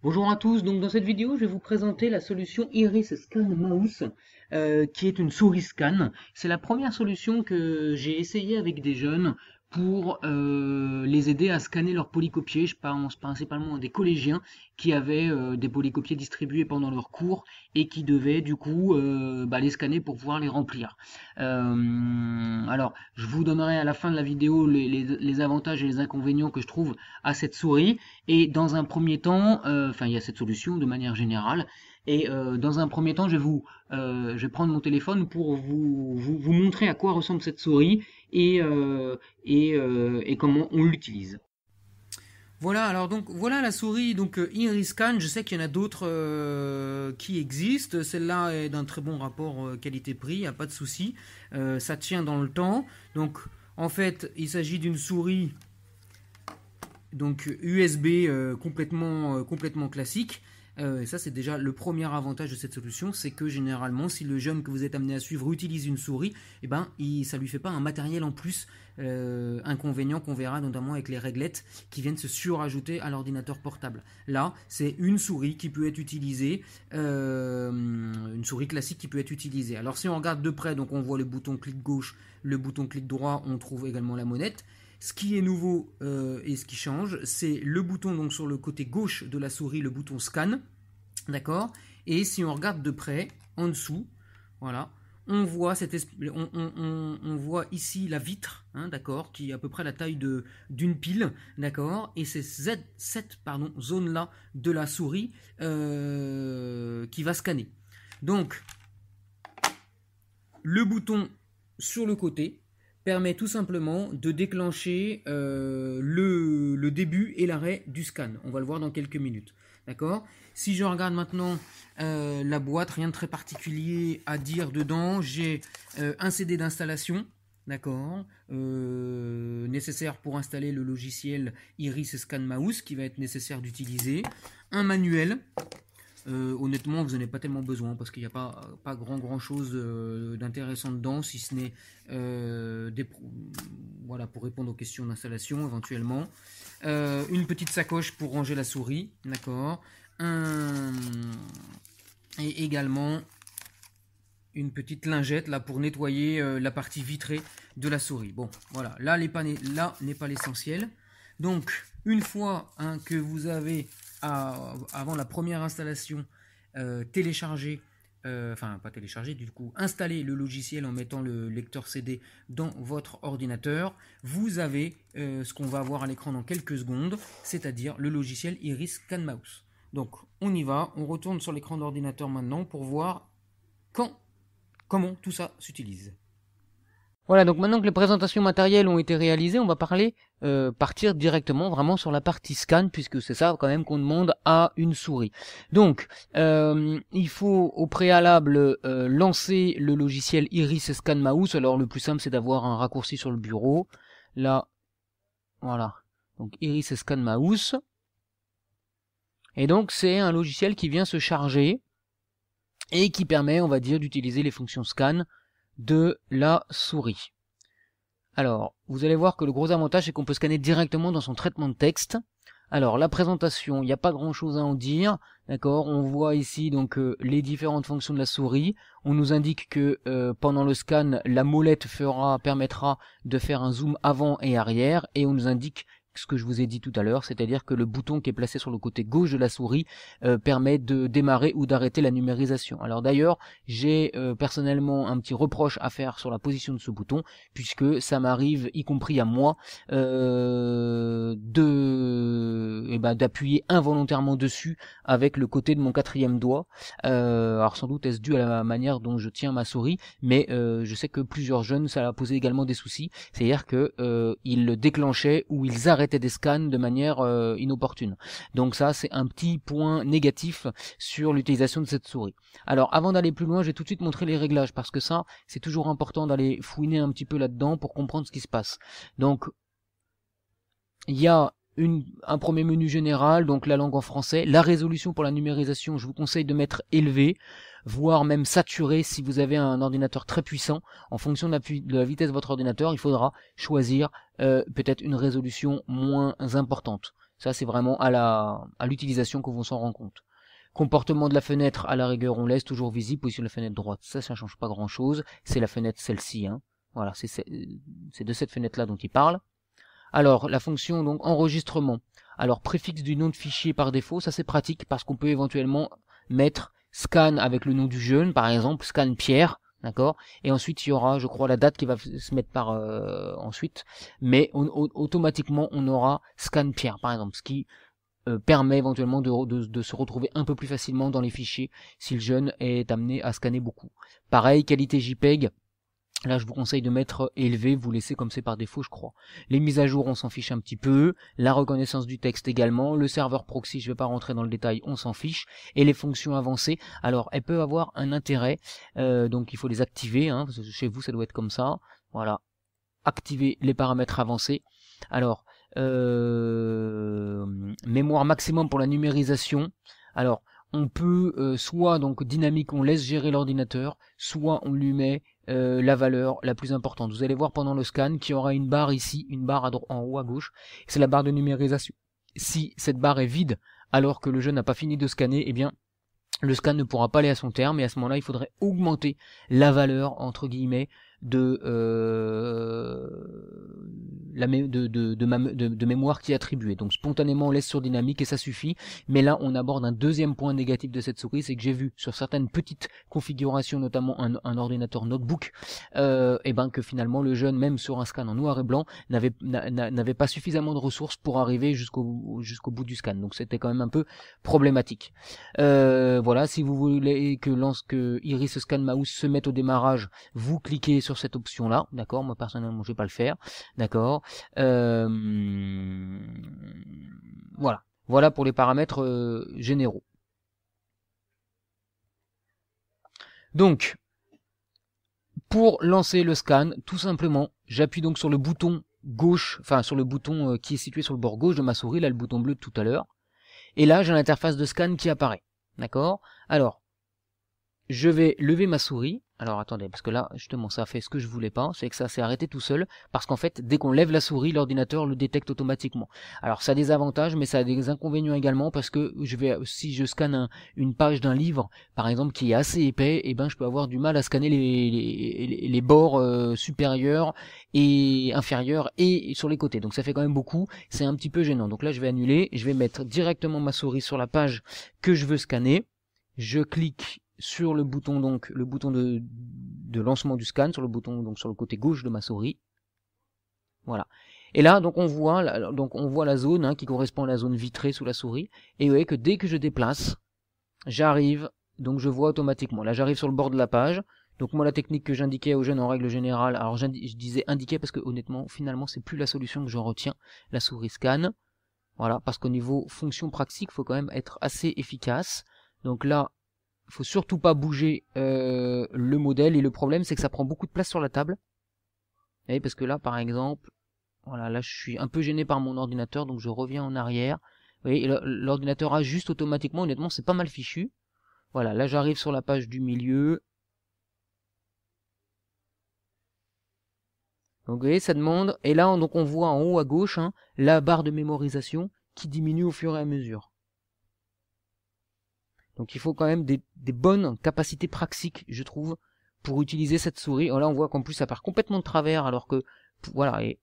Bonjour à tous, donc dans cette vidéo je vais vous présenter la solution Iris Scan Mouse qui est une souris scan. C'est la première solution que j'ai essayé avec des jeunes pour les aider à scanner leurs polycopiés. Je pense principalement à des collégiens qui avaient des polycopiés distribués pendant leur cours et qui devaient du coup les scanner pour pouvoir les remplir. Alors je vous donnerai à la fin de la vidéo les avantages et les inconvénients que je trouve à cette souris. Et dans un premier temps, il y a cette solution de manière générale. Et dans un premier temps, je vais prendre mon téléphone pour vous montrer à quoi ressemble cette souris et comment on l'utilise. Voilà, alors donc voilà la souris donc Iris Scan. Je sais qu'il y en a d'autres qui existent. Celle-là est d'un très bon rapport qualité-prix, il n'y a pas de souci. Ça tient dans le temps. Donc en fait, il s'agit d'une souris donc USB complètement classique. Et ça c'est déjà le premier avantage de cette solution, c'est que généralement si le jeune que vous êtes amené à suivre utilise une souris, ça lui fait pas un matériel en plus, inconvénient qu'on verra notamment avec les réglettes qui viennent se surajouter à l'ordinateur portable. Là c'est une souris qui peut être utilisée, une souris classique qui peut être utilisée. Alors si on regarde de près, donc on voit le bouton clic gauche, le bouton clic droit, on trouve également la molette. Ce qui est nouveau et ce qui change, c'est le bouton donc sur le côté gauche de la souris, le bouton scan, d'accord. Et si on regarde de près, en dessous, voilà, on voit on voit ici la vitre, hein, d'accord, qui est à peu près la taille d'une pile, d'accord. Et c'est cette zone là de la souris qui va scanner. Donc le bouton sur le côté permet tout simplement de déclencher le début et l'arrêt du scan. On va le voir dans quelques minutes. D'accord ? Si je regarde maintenant la boîte, rien de très particulier à dire dedans. J'ai un CD d'installation, d'accord, nécessaire pour installer le logiciel Iris Scan Mouse qui va être nécessaire d'utiliser. Un manuel. Honnêtement, vous n'en avez pas tellement besoin parce qu'il n'y a pas grand chose d'intéressant dedans, si ce n'est voilà, pour répondre aux questions d'installation éventuellement. Une petite sacoche pour ranger la souris, d'accord. Et également une petite lingette là pour nettoyer la partie vitrée de la souris. Bon, voilà, là n'est pas l'essentiel. Donc, une fois que vous avez avant la première installation, télécharger, pas télécharger, du coup, installer le logiciel en mettant le lecteur CD dans votre ordinateur, vous avez ce qu'on va voir à l'écran dans quelques secondes, c'est-à-dire le logiciel Iris Scan Mouse. Donc, on y va, on retourne sur l'écran de l'ordinateur maintenant pour voir comment tout ça s'utilise. Voilà, donc maintenant que les présentations matérielles ont été réalisées, on va partir directement vraiment sur la partie scan, puisque c'est ça quand même qu'on demande à une souris. Donc, il faut au préalable lancer le logiciel Iris Scan Mouse. Alors le plus simple c'est d'avoir un raccourci sur le bureau. Là, voilà, donc Iris Scan Mouse. Et donc c'est un logiciel qui vient se charger et qui permet, on va dire, d'utiliser les fonctions scan de la souris. Alors, vous allez voir que le gros avantage, c'est qu'on peut scanner directement dans son traitement de texte. Alors, la présentation, il n'y a pas grand chose à en dire, d'accord. On voit ici donc les différentes fonctions de la souris. On nous indique que pendant le scan, la molette permettra de faire un zoom avant et arrière, et on nous indique ce que je vous ai dit tout à l'heure, c'est-à-dire que le bouton qui est placé sur le côté gauche de la souris permet de démarrer ou d'arrêter la numérisation. Alors d'ailleurs, j'ai personnellement un petit reproche à faire sur la position de ce bouton, puisque ça m'arrive, y compris à moi, d'appuyer involontairement dessus avec le côté de mon quatrième doigt. Alors sans doute est-ce dû à la manière dont je tiens ma souris, mais je sais que plusieurs jeunes, ça a posé également des soucis, c'est-à-dire que ils le déclenchaient ou ils arrêtaient des scans de manière inopportune. Donc ça c'est un petit point négatif sur l'utilisation de cette souris. Alors avant d'aller plus loin, je vais tout de suite montrer les réglages parce que ça c'est toujours important d'aller fouiner un petit peu là-dedans pour comprendre ce qui se passe. Donc il y a un premier menu général, donc la langue en français. La résolution pour la numérisation, je vous conseille de mettre élevé, voire même saturé si vous avez un ordinateur très puissant. En fonction de la vitesse de votre ordinateur, il faudra choisir peut-être une résolution moins importante. Ça, c'est vraiment à l'utilisation que vont s'en rendre compte. Comportement de la fenêtre, à la rigueur, on laisse toujours visible. Position de la fenêtre droite, ça change pas grand chose. C'est la fenêtre celle-ci, hein. Voilà, c'est de cette fenêtre-là dont il parle. Alors, la fonction donc enregistrement. Alors, préfixe du nom de fichier par défaut, ça c'est pratique parce qu'on peut éventuellement mettre scan avec le nom du jeune, par exemple, scan Pierre, d'accord. Et ensuite, il y aura, je crois, la date qui va se mettre par ensuite. Mais automatiquement, on aura scan Pierre, par exemple, ce qui permet éventuellement de se retrouver un peu plus facilement dans les fichiers si le jeune est amené à scanner beaucoup. Pareil, qualité JPEG. Là, je vous conseille de mettre élevé, vous laissez comme c'est par défaut, je crois. Les mises à jour, on s'en fiche un petit peu. La reconnaissance du texte également. Le serveur proxy, je ne vais pas rentrer dans le détail, on s'en fiche. Et les fonctions avancées, alors elles peuvent avoir un intérêt, donc il faut les activer, hein, parce que chez vous, ça doit être comme ça. Voilà, activer les paramètres avancés. Alors, mémoire maximum pour la numérisation. Alors, on peut soit donc dynamique, on laisse gérer l'ordinateur, soit on lui met la valeur la plus importante. Vous allez voir pendant le scan qu'il y aura une barre ici, une barre en haut à gauche, c'est la barre de numérisation. Si cette barre est vide alors que le jeune n'a pas fini de scanner, eh bien le scan ne pourra pas aller à son terme, et à ce moment-là, il faudrait augmenter la valeur, entre guillemets, de mémoire qui est attribuée. Donc spontanément on laisse sur dynamique et ça suffit, mais là on aborde un deuxième point négatif de cette souris, c'est que j'ai vu sur certaines petites configurations, notamment un ordinateur notebook, et ben que finalement le jeune, même sur un scan en noir et blanc, n'avait pas suffisamment de ressources pour arriver jusqu'au bout du scan, donc c'était quand même un peu problématique. Voilà, si vous voulez que lorsque Iris Scan Mouse se mette au démarrage, vous cliquez sur cette option là, d'accord. Moi personnellement je vais pas le faire, d'accord. Voilà pour les paramètres généraux. Donc pour lancer le scan, tout simplement j'appuie donc sur le bouton gauche, enfin sur le bouton qui est situé sur le bord gauche de ma souris, là le bouton bleu de tout à l'heure, et là j'ai l'interface de scan qui apparaît, d'accord. Alors je vais lever ma souris. Alors attendez, parce que là, justement, ça a fait ce que je voulais pas, c'est que ça s'est arrêté tout seul, parce qu'en fait, dès qu'on lève la souris, l'ordinateur le détecte automatiquement. Alors ça a des avantages, mais ça a des inconvénients également, parce que si je scanne une page d'un livre, par exemple, qui est assez épais, et ben je peux avoir du mal à scanner les bords supérieurs et inférieurs et sur les côtés. Donc ça fait quand même beaucoup, c'est un petit peu gênant. Donc là, je vais annuler, je vais mettre directement ma souris sur la page que je veux scanner. Je clique sur le bouton, donc le bouton de lancement du scan, sur le bouton donc sur le côté gauche de ma souris. Voilà. Et là donc on voit la zone qui correspond à la zone vitrée sous la souris. Et vous voyez que dès que je déplace, j'arrive, donc je vois automatiquement. Là j'arrive sur le bord de la page. Donc moi la technique que j'indiquais aux jeunes en règle générale, alors je disais indiquer parce que honnêtement finalement c'est plus la solution que je retiens, la souris scan. Voilà, parce qu'au niveau fonction pratique, il faut quand même être assez efficace. Donc là, il faut surtout pas bouger le modèle, et le problème c'est que ça prend beaucoup de place sur la table. Et parce que là par exemple, voilà, là je suis un peu gêné par mon ordinateur, donc je reviens en arrière. Vous voyez, l'ordinateur ajuste automatiquement, honnêtement c'est pas mal fichu. Voilà, là j'arrive sur la page du milieu. Donc vous voyez, ça demande, et là donc on voit en haut à gauche la barre de mémorisation qui diminue au fur et à mesure. Donc il faut quand même des bonnes capacités praxiques, je trouve, pour utiliser cette souris. Alors là on voit qu'en plus ça part complètement de travers, alors que voilà. Et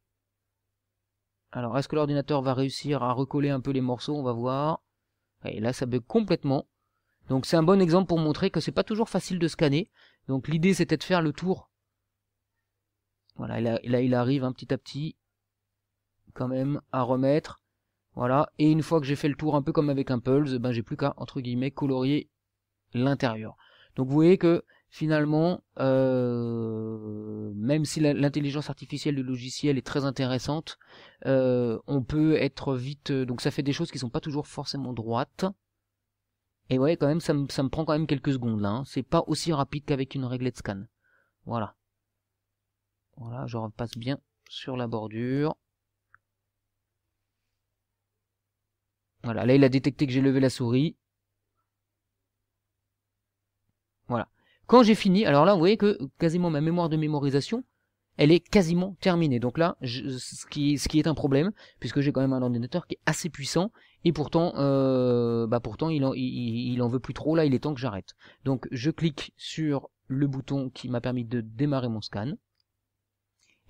alors est-ce que l'ordinateur va réussir à recoller un peu les morceaux? On va voir. Et là ça bug complètement. Donc c'est un bon exemple pour montrer que c'est pas toujours facile de scanner. Donc l'idée c'était de faire le tour. Voilà, là il arrive petit à petit quand même à remettre. Voilà, et une fois que j'ai fait le tour un peu comme avec un Pulse, ben j'ai plus qu'à entre guillemets colorier l'intérieur. Donc vous voyez que finalement, même si l'intelligence artificielle du logiciel est très intéressante, on peut être vite, donc ça fait des choses qui sont pas toujours forcément droites. Et ouais, quand même, ça me prend quand même quelques secondes là. C'est pas aussi rapide qu'avec une réglette scan. Voilà. Voilà, je repasse bien sur la bordure. Voilà, là il a détecté que j'ai levé la souris. Voilà. Quand j'ai fini, alors là vous voyez que quasiment ma mémoire de mémorisation, elle est quasiment terminée. Donc là, ce qui est un problème, puisque j'ai quand même un ordinateur qui est assez puissant, et pourtant, pourtant il en veut plus trop, là il est temps que j'arrête. Donc je clique sur le bouton qui m'a permis de démarrer mon scan,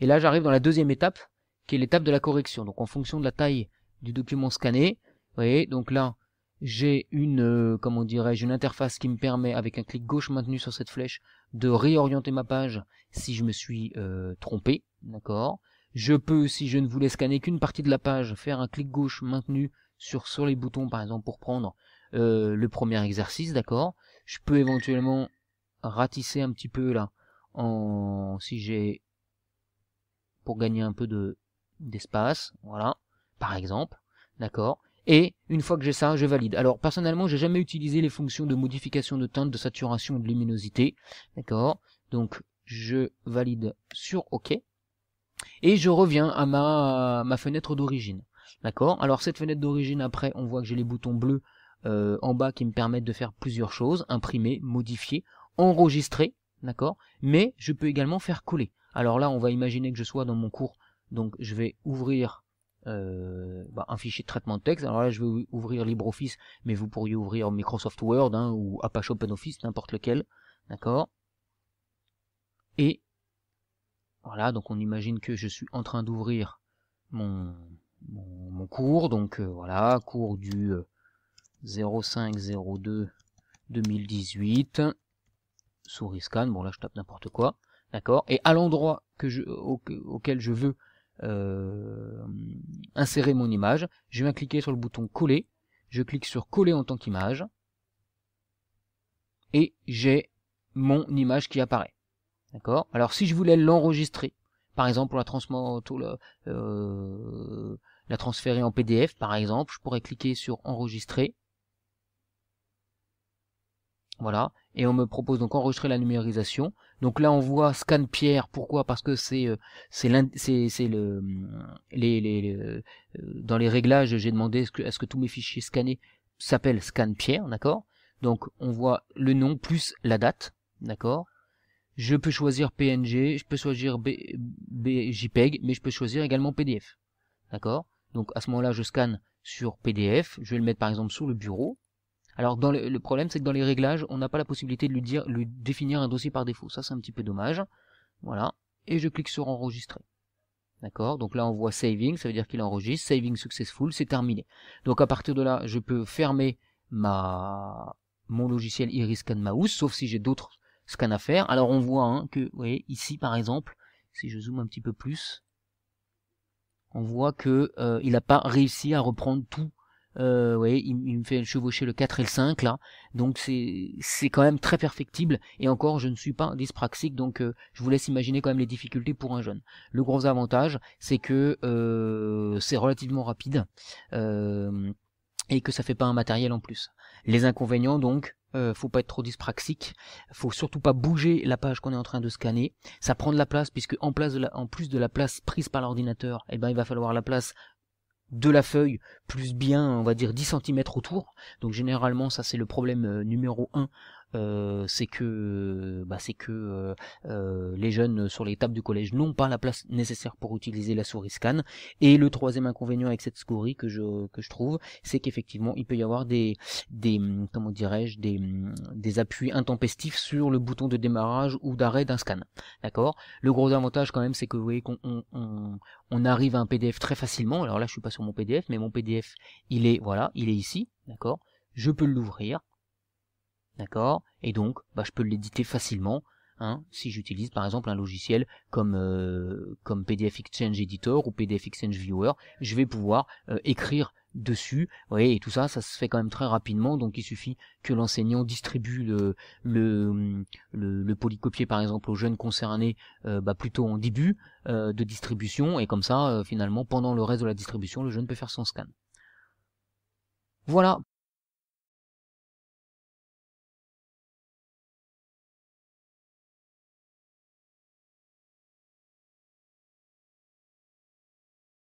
et là j'arrive dans la deuxième étape, qui est l'étape de la correction. Donc en fonction de la taille du document scanné, vous voyez, donc là, j'ai une, comment dirais-je, une interface qui me permet, avec un clic gauche maintenu sur cette flèche, de réorienter ma page si je me suis trompé, d'accord. Je peux, si je ne voulais scanner qu'une partie de la page, faire un clic gauche maintenu sur les boutons, par exemple, pour prendre le premier exercice, d'accord. Je peux éventuellement ratisser un petit peu là, si j'ai, pour gagner un peu d'espace, voilà, par exemple, d'accord. Et une fois que j'ai ça, je valide. Alors personnellement, j'ai jamais utilisé les fonctions de modification de teinte, de saturation et de luminosité. D'accord. Donc je valide sur OK. Et je reviens à ma fenêtre d'origine. D'accord. Alors cette fenêtre d'origine, après, on voit que j'ai les boutons bleus en bas qui me permettent de faire plusieurs choses. Imprimer, modifier, enregistrer. D'accord. Mais je peux également faire coller. Alors là, on va imaginer que je sois dans mon cours. Donc je vais ouvrir un fichier de traitement de texte. Alors là je vais ouvrir LibreOffice, mais vous pourriez ouvrir Microsoft Word ou Apache OpenOffice, n'importe lequel, d'accord. Et voilà, donc on imagine que je suis en train d'ouvrir mon cours, donc voilà, cours du 05-02 2018, souris scan, bon là je tape n'importe quoi, d'accord, et à l'endroit auquel je veux insérer mon image, je viens cliquer sur le bouton coller, je clique sur coller en tant qu'image, et j'ai mon image qui apparaît. D'accord. Alors si je voulais l'enregistrer, par exemple pour la transférer en PDF, par exemple, je pourrais cliquer sur enregistrer. Voilà, et on me propose donc enregistrer la numérisation. Donc là on voit scan Pierre. Pourquoi? Parce que dans les réglages j'ai demandé est-ce que tous mes fichiers scannés s'appellent scan Pierre, d'accord. Donc on voit le nom plus la date, d'accord. Je peux choisir PNG, je peux choisir JPEG, mais je peux choisir également PDF, d'accord. Donc à ce moment-là je scanne sur PDF, je vais le mettre par exemple sur le bureau. Alors le problème c'est que dans les réglages, on n'a pas la possibilité de lui définir un dossier par défaut. Ça c'est un petit peu dommage. Voilà. Et je clique sur enregistrer. D'accord. Donc là on voit saving, ça veut dire qu'il enregistre. Saving successful, c'est terminé. Donc à partir de là, je peux fermer mon logiciel Iris Scan Mouse, sauf si j'ai d'autres scans à faire. Alors on voit que, vous voyez, ici par exemple, si je zoome un petit peu plus, on voit que il n'a pas réussi à reprendre tout. Vous voyez, il me fait chevaucher le 4 et le 5 là, donc c'est quand même très perfectible, et encore je ne suis pas dyspraxique, donc je vous laisse imaginer quand même les difficultés pour un jeune. Le gros avantage c'est que c'est relativement rapide et que ça fait pas un matériel en plus. Les inconvénients donc, faut pas être trop dyspraxique, faut surtout pas bouger la page qu'on est en train de scanner, ça prend de la place puisque en plus de la place prise par l'ordinateur, il va falloir la place de la feuille, plus bien, on va dire 10 cm autour. Donc généralement, ça c'est le problème numéro 1, c'est que les jeunes sur les tables du collège n'ont pas la place nécessaire pour utiliser la souris scan. Et le troisième inconvénient avec cette souris que je trouve, c'est qu'effectivement il peut y avoir des appuis intempestifs sur le bouton de démarrage ou d'arrêt d'un scan. D'accord. Le gros avantage quand même, c'est que vous voyez qu'on arrive à un PDF très facilement. Alors là je suis pas sur mon PDF, mais mon PDF il est ici, d'accord. Je peux l'ouvrir. D'accord, et donc je peux l'éditer facilement, si j'utilise par exemple un logiciel comme PDF Exchange Editor ou PDF Exchange Viewer, je vais pouvoir écrire dessus. Vous voyez, et tout ça se fait quand même très rapidement, donc il suffit que l'enseignant distribue le polycopier par exemple aux jeunes concernés plutôt en début de distribution, et comme ça finalement pendant le reste de la distribution le jeune peut faire son scan. Voilà